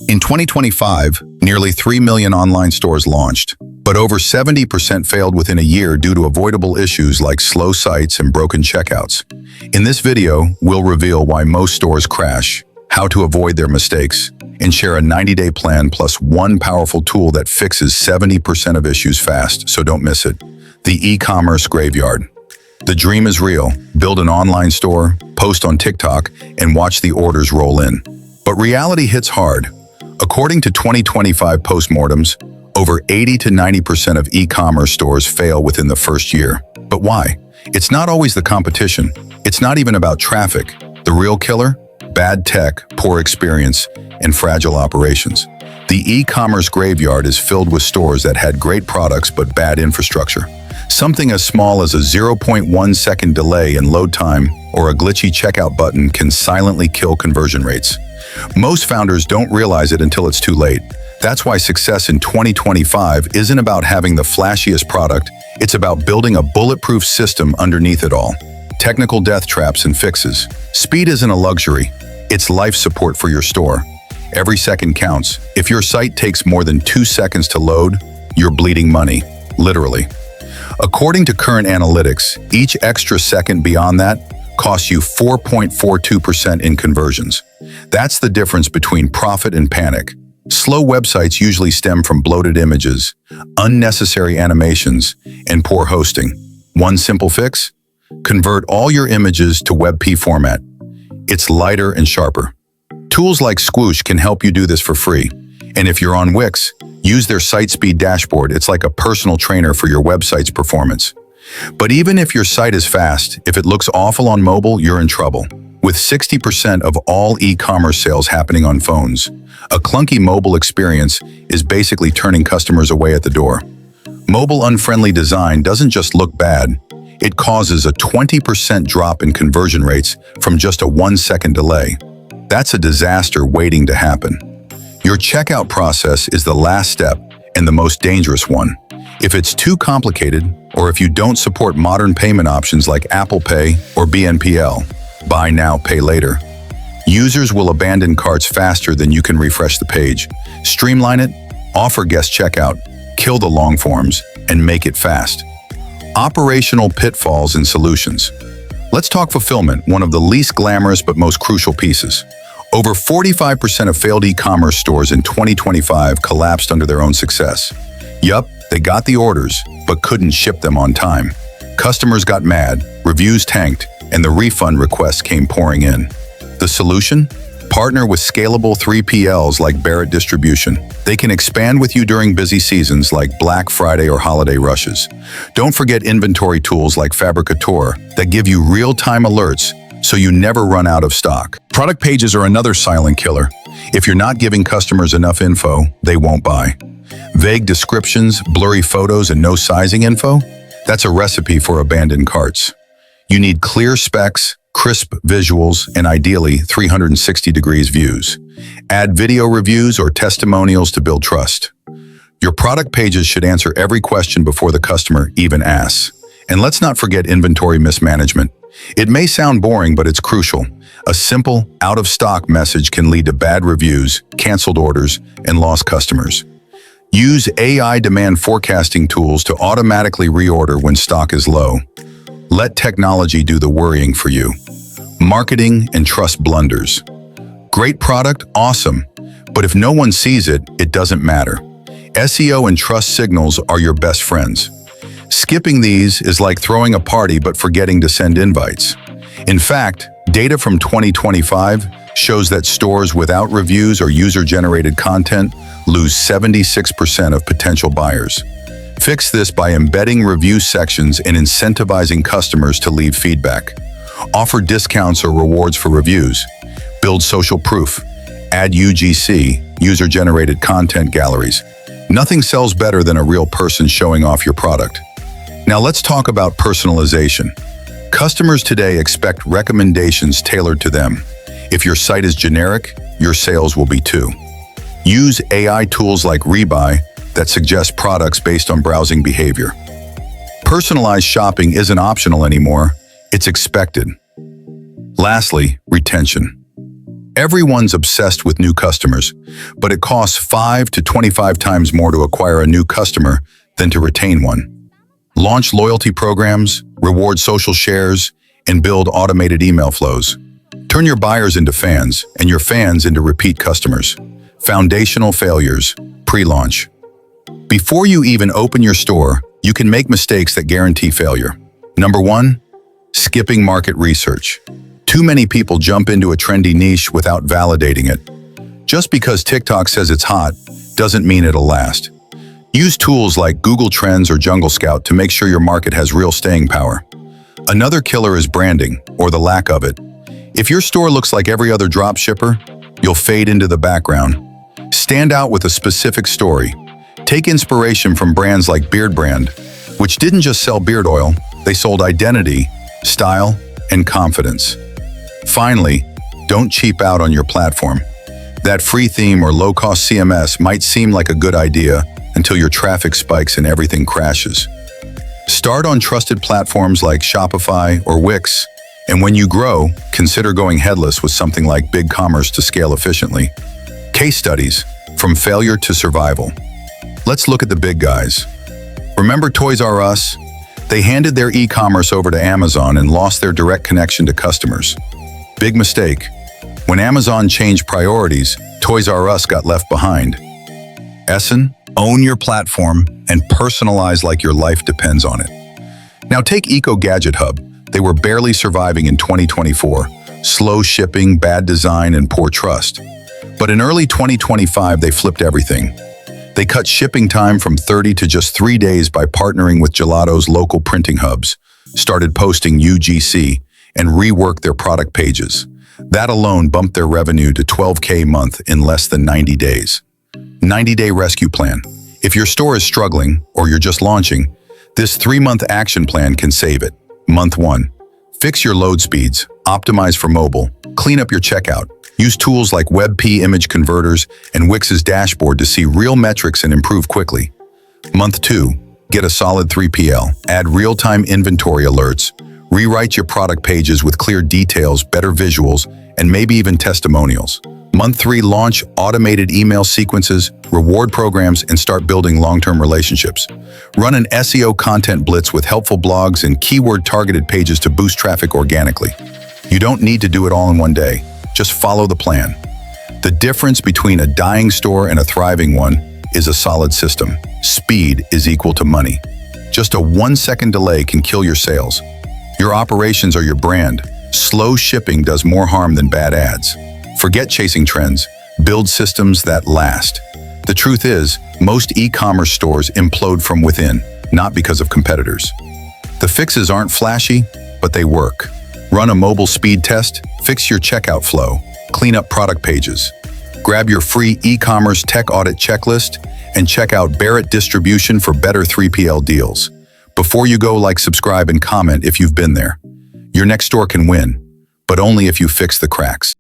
In 2025, nearly 3 million online stores launched, but over 70% failed within a year due to avoidable issues like slow sites and broken checkouts. In this video, we'll reveal why most stores crash, how to avoid their mistakes, and share a 90-day plan plus one powerful tool that fixes 70% of issues fast, so don't miss it. The e-commerce graveyard. The dream is real. Build an online store, post on TikTok, and watch the orders roll in. But reality hits hard. According to 2025 postmortems, over 80 to 90% of e-commerce stores fail within the first year. But why? It's not always the competition. It's not even about traffic. The real killer? Bad tech, poor experience, and fragile operations. The e-commerce graveyard is filled with stores that had great products but bad infrastructure. Something as small as a 0.1 second delay in load time or a glitchy checkout button can silently kill conversion rates. Most founders don't realize it until it's too late. That's why success in 2025 isn't about having the flashiest product, it's about building a bulletproof system underneath it all. Technical death traps and fixes. Speed isn't a luxury, it's life support for your store. Every second counts. If your site takes more than 2 seconds to load, you're bleeding money, literally. According to current analytics, each extra second beyond that costs you 4.42% in conversions. That's the difference between profit and panic. Slow websites usually stem from bloated images, unnecessary animations, and poor hosting. One simple fix? Convert all your images to WebP format. It's lighter and sharper. Tools like Squoosh can help you do this for free. And if you're on Wix, use their site speed dashboard. It's like a personal trainer for your website's performance. But even if your site is fast, if it looks awful on mobile, you're in trouble. With 60% of all e-commerce sales happening on phones, a clunky mobile experience is basically turning customers away at the door. Mobile unfriendly design doesn't just look bad, it causes a 20% drop in conversion rates from just a 1-second delay. That's a disaster waiting to happen. Your checkout process is the last step and the most dangerous one. If it's too complicated, or if you don't support modern payment options like Apple Pay or BNPL, buy now, pay later, users will abandon carts faster than you can refresh the page. Streamline it, offer guest checkout, kill the long forms, and make it fast. Operational pitfalls and solutions. Let's talk fulfillment, one of the least glamorous but most crucial pieces. Over 45% of failed e-commerce stores in 2025 collapsed under their own success. Yup, they got the orders, but couldn't ship them on time. Customers got mad, reviews tanked, and the refund requests came pouring in. The solution? Partner with scalable 3PLs like Barrett Distribution. They can expand with you during busy seasons like Black Friday or holiday rushes. Don't forget inventory tools like Fabricator that give you real-time alerts so you never run out of stock. Product pages are another silent killer. If you're not giving customers enough info, they won't buy. Vague descriptions, blurry photos, and no sizing info? That's a recipe for abandoned carts. You need clear specs, crisp visuals, and ideally 360 degrees views. Add video reviews or testimonials to build trust. Your product pages should answer every question before the customer even asks. And let's not forget inventory mismanagement. It may sound boring, but it's crucial. A simple, out-of-stock message can lead to bad reviews, canceled orders, and lost customers. Use AI demand forecasting tools to automatically reorder when stock is low. Let technology do the worrying for you. Marketing and trust blunders. Great product, awesome. But if no one sees it, it doesn't matter. SEO and trust signals are your best friends. Skipping these is like throwing a party but forgetting to send invites. In fact, data from 2025 shows that stores without reviews or user-generated content lose 76% of potential buyers. Fix this by embedding review sections and incentivizing customers to leave feedback. Offer discounts or rewards for reviews. Build social proof. Add UGC, user-generated content galleries. Nothing sells better than a real person showing off your product. Now let's talk about personalization. Customers today expect recommendations tailored to them. If your site is generic, your sales will be too. Use AI tools like Rebuy that suggest products based on browsing behavior. Personalized shopping isn't optional anymore, it's expected. Lastly, retention. Everyone's obsessed with new customers, but it costs 5 to 25 times more to acquire a new customer than to retain one. Launch loyalty programs, reward social shares, and build automated email flows. Turn your buyers into fans and your fans into repeat customers. Foundational failures, pre-launch. Before you even open your store, you can make mistakes that guarantee failure. Number 1, skipping market research. Too many people jump into a trendy niche without validating it. Just because TikTok says it's hot doesn't mean it'll last. Use tools like Google Trends or Jungle Scout to make sure your market has real staying power. Another killer is branding, or the lack of it. If your store looks like every other dropshipper, you'll fade into the background. Stand out with a specific story. Take inspiration from brands like Beard Brand, which didn't just sell beard oil, they sold identity, style, and confidence. Finally, don't cheap out on your platform. That free theme or low-cost CMS might seem like a good idea until your traffic spikes and everything crashes. Start on trusted platforms like Shopify or Wix, and when you grow, consider going headless with something like Ecommerce to scale efficiently. Case studies, from failure to survival. Let's look at the big guys. Remember Toys R Us? They handed their e-commerce over to Amazon and lost their direct connection to customers. Big mistake. When Amazon changed priorities, Toys R Us got left behind. Essen, own your platform and personalize like your life depends on it. Now take Eco Gadget Hub. They were barely surviving in 2024. Slow shipping, bad design, and poor trust. But in early 2025, they flipped everything. They cut shipping time from 30 to just 3 days by partnering with Gelato's local printing hubs, started posting UGC, and reworked their product pages. That alone bumped their revenue to $12K a month in less than 90 days. 90-day rescue plan. If your store is struggling or you're just launching, this 3-month action plan can save it. Month 1. Fix your load speeds, optimize for mobile, clean up your checkout. Use tools like WebP image converters and Wix's dashboard to see real metrics and improve quickly. Month 2. Get a solid 3PL. Add real-time inventory alerts. Rewrite your product pages with clear details, better visuals, and maybe even testimonials. Month 3, launch automated email sequences, reward programs, and start building long-term relationships. Run an SEO content blitz with helpful blogs and keyword-targeted pages to boost traffic organically. You don't need to do it all in one day. Just follow the plan. The difference between a dying store and a thriving one is a solid system. Speed is equal to money. Just a 1-second delay can kill your sales. Your operations are your brand. Slow shipping does more harm than bad ads. Forget chasing trends. Build systems that last. The truth is, most e-commerce stores implode from within, not because of competitors. The fixes aren't flashy, but they work. Run a mobile speed test, fix your checkout flow, clean up product pages. Grab your free e-commerce tech audit checklist and check out Barrett Distribution for better 3PL deals. Before you go, like, subscribe, and comment if you've been there. Your next store can win, but only if you fix the cracks.